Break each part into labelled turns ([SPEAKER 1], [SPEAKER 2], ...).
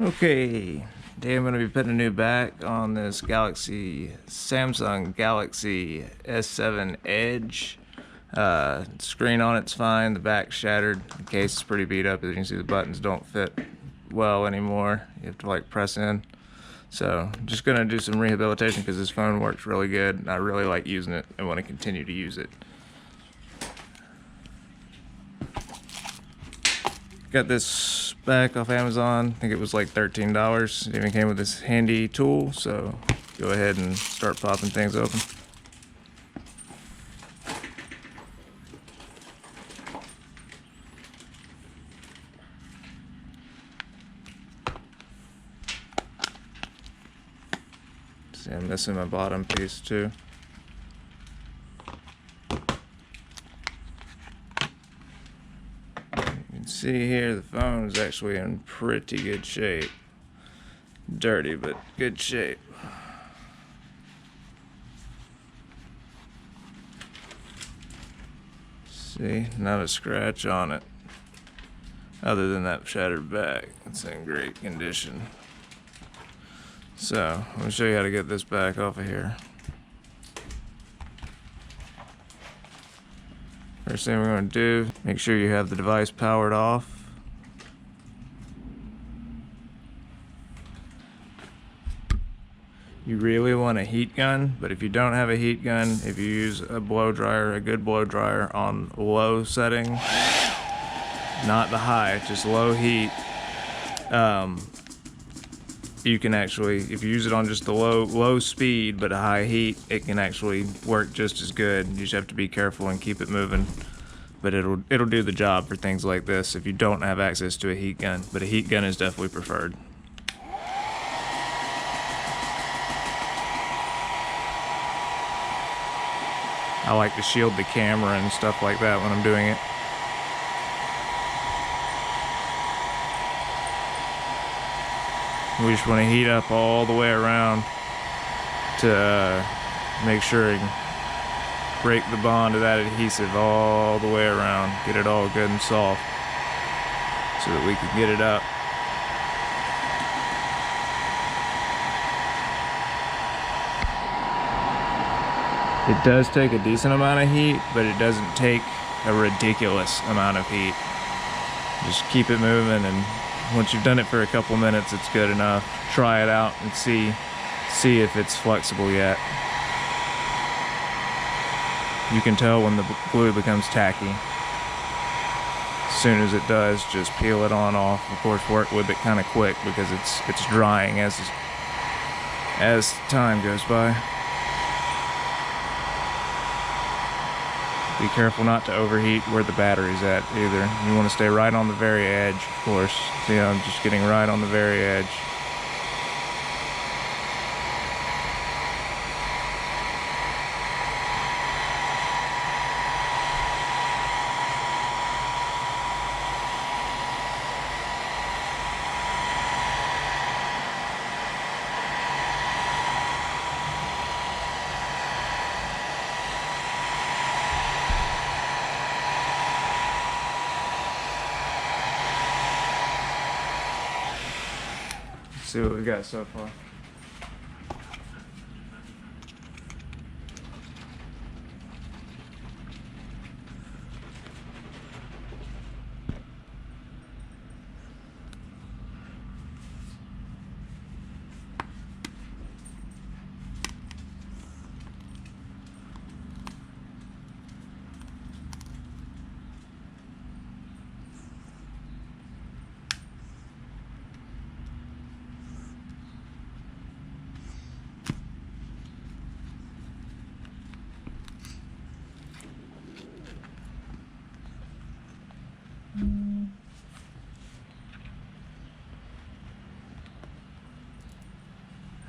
[SPEAKER 1] Okay, today I'm going to be putting a new back on this Samsung Galaxy S7 Edge. Screen on it's fine, the back's shattered, the case is pretty beat up. As you can see, the buttons don't fit well anymore. You have to like press in. So I'm just going to do some rehabilitation because this phone works really good and I really like using it and want to continue to use it. Got this back off Amazon. I think it was like $13. It even came with this handy tool, so go ahead and start popping things open. See, I'm missing my bottom piece too. See here, the phone is actually in pretty good shape. Dirty, but good shape. See, not a scratch on it. Other than that shattered back, it's in great condition. So, let me show you how to get this back off of here. First thing we're going to do, make sure you have the device powered off. You really want a heat gun, but if you don't have a heat gun, if you use a blow dryer, a good blow dryer on low setting, not the high, just low heat, you can actually, if you use it on just the low speed but a high heat, it can actually work just as good. You just have to be careful and keep it moving, but it'll do the job for things like this if you don't have access to a heat gun, but a heat gun is definitely preferred. I like to shield the camera and stuff like that when I'm doing it. We just want to heat up all the way around to make sure and break the bond of that adhesive all the way around. Get it all good and soft so that we can get it up. It does take a decent amount of heat, but it doesn't take a ridiculous amount of heat. Just keep it moving, and once you've done it for a couple minutes, it's good enough. Try it out and see if it's flexible yet. You can tell when the glue becomes tacky. As soon as it does, just peel it on off. Of course, work with it kind of quick because it's drying as time goes by. Be careful not to overheat where the battery's at either. You want to stay right on the very edge, of course. See, I'm just getting right on the very edge. See what we got so far.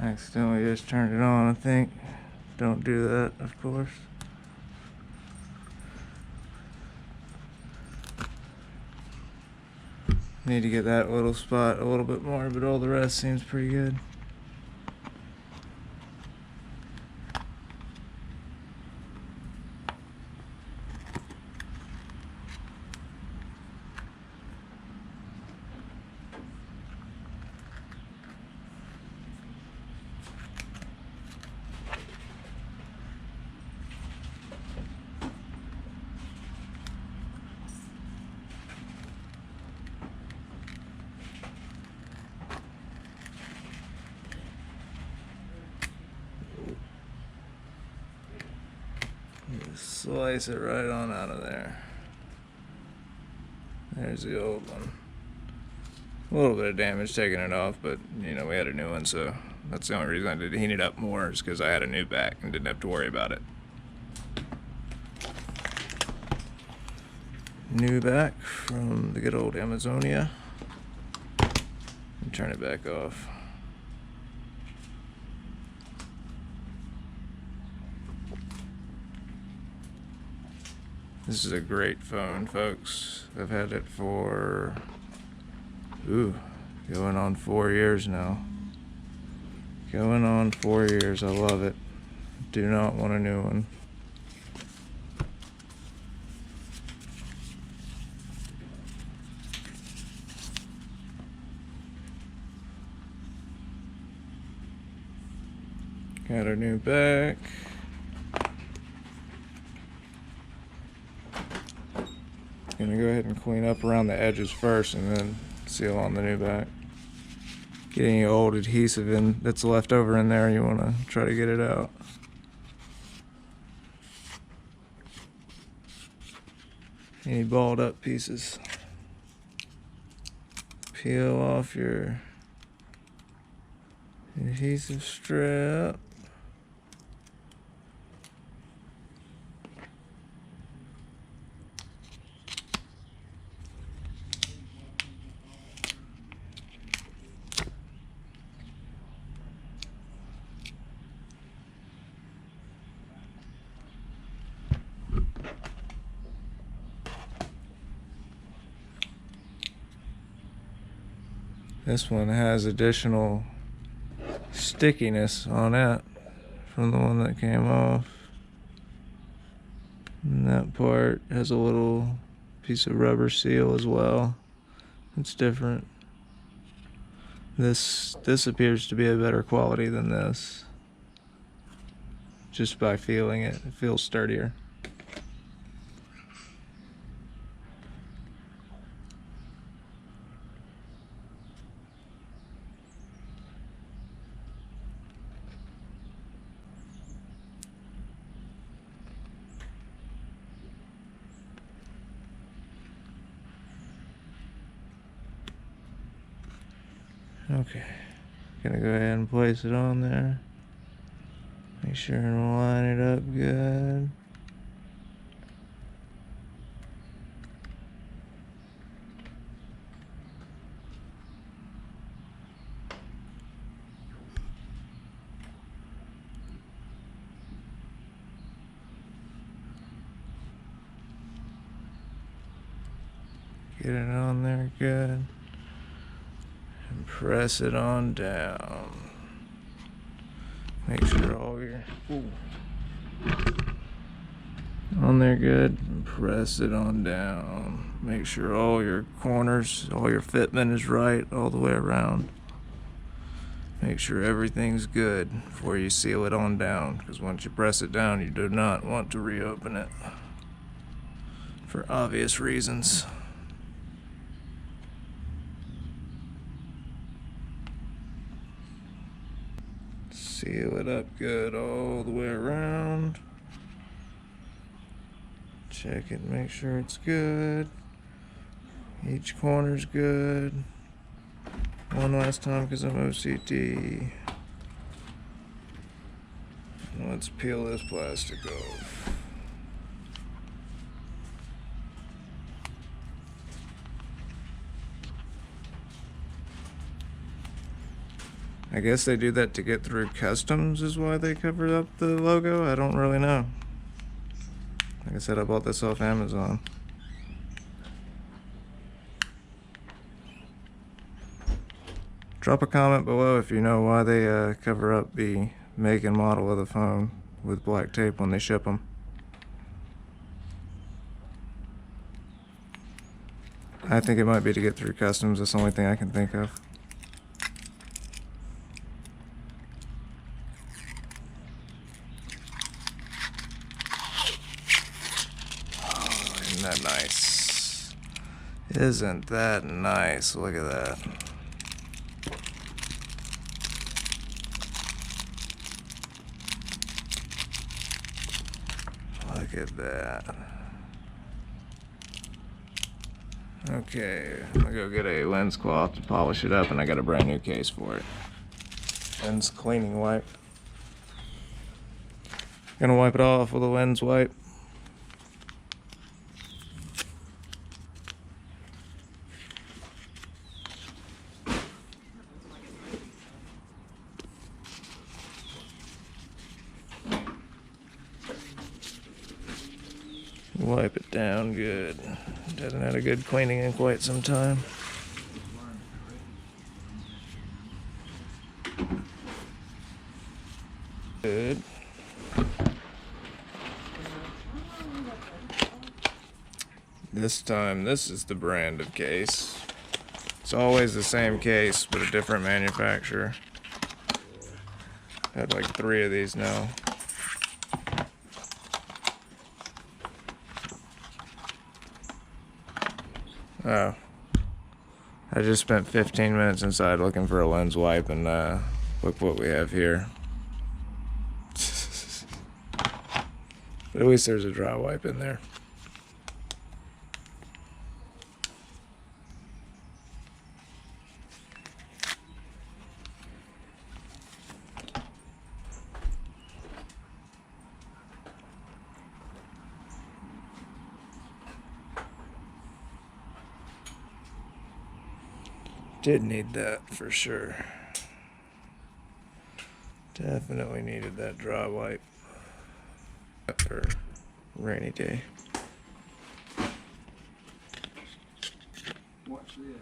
[SPEAKER 1] Accidentally just turned it on, I think. Don't do that, of course. Need to get that little spot a little bit more, but all the rest seems pretty good. Slice it right on out of there. There's the old one. A little bit of damage taking it off, but you know, we had a new one, so that's the only reason I did heat it up more, is because I had a new back and didn't have to worry about it. New back from the good old Amazonia. And turn it back off. This is a great phone, folks. I've had it for, going on 4 years now. Going on 4 years. I love it. Do not want a new one. Got our new back. Gonna go ahead and clean up around the edges first and then seal on the new back. Get any old adhesive in that's left over in there, you wanna try to get it out. Any balled up pieces. Peel off your adhesive strip. This one has additional stickiness on it from the one that came off. And that part has a little piece of rubber seal as well. It's different. This appears to be a better quality than this. Just by feeling it, it feels sturdier. Okay, gonna go ahead and place it on there. Make sure and line it up good. Get it on there good. And press it on down. Make sure all your on there good, and press it on down. Make sure all your corners, all your fitment is right all the way around. Make sure everything's good before you seal it on down, because once you press it down, you do not want to reopen it for obvious reasons. Seal it up good all the way around. Check it, make sure it's good. Each corner's good. One last time because I'm OCD. Let's peel this plastic off. I guess they do that to get through customs is why they covered up the logo. I don't really know. Like I said, I bought this off Amazon. Drop a comment below if you know why they cover up the make and model of the phone with black tape when they ship them. I think it might be to get through customs. That's the only thing I can think of. Isn't that nice? Isn't that nice? Look at that. Look at that. Okay, I'm gonna go get a lens cloth to polish it up, and I got a brand new case for it. Lens cleaning wipe. Gonna wipe it off with a lens wipe. Wipe it down good. Hasn't had a good cleaning in quite some time. Good. This time, this is the brand of case. It's always the same case, but a different manufacturer. Had like 3 of these now. Oh. I just spent 15 minutes inside looking for a lens wipe, and look what we have here. At least there's a dry wipe in there. Did need that for sure. Definitely needed that dry wipe for rainy day.
[SPEAKER 2] Watch this.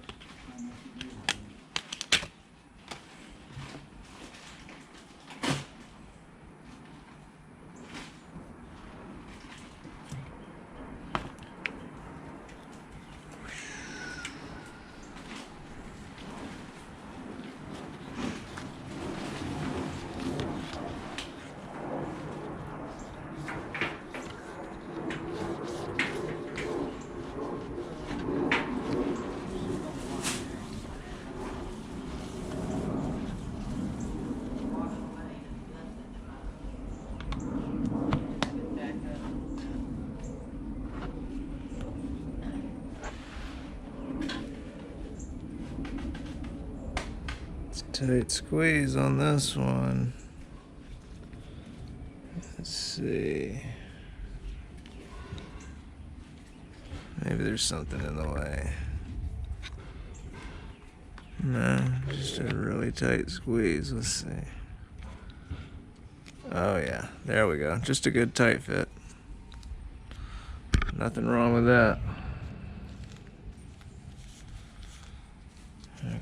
[SPEAKER 1] Tight squeeze on this one. Let's see. Maybe there's something in the way. No, just a really tight squeeze. Let's see. Oh yeah, there we go. Just a good tight fit. Nothing wrong with that.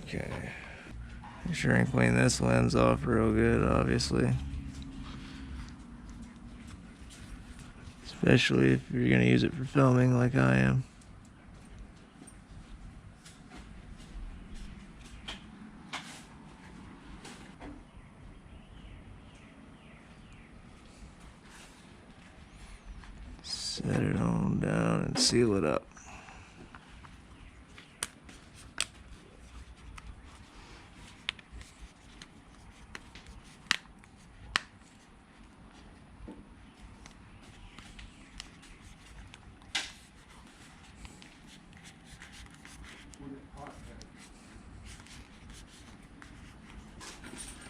[SPEAKER 1] Okay. Make sure and clean this lens off real good, obviously. Especially if you're going to use it for filming like I am. Set it on down and seal it up.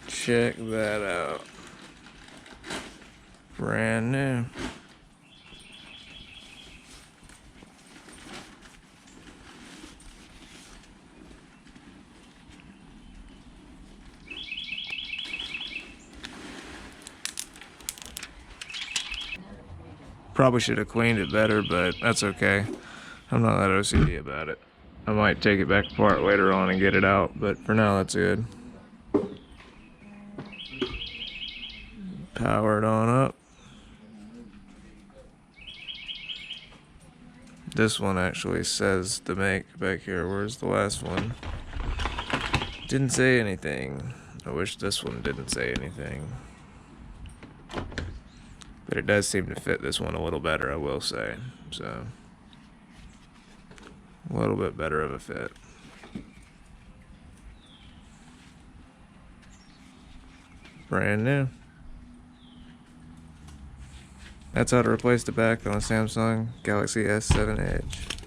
[SPEAKER 1] Check that out. Brand new. Probably should have cleaned it better, but that's okay. I'm not that OCD about it. I might take it back apart later on and get it out, but for now that's good. Power it on up. This one actually says the make back here. Where's the last one? Didn't say anything. I wish this one didn't say anything. But it does seem to fit this one a little better, I will say. So, a little bit better of a fit. Brand new. That's how to replace the back on a Samsung Galaxy S7 Edge.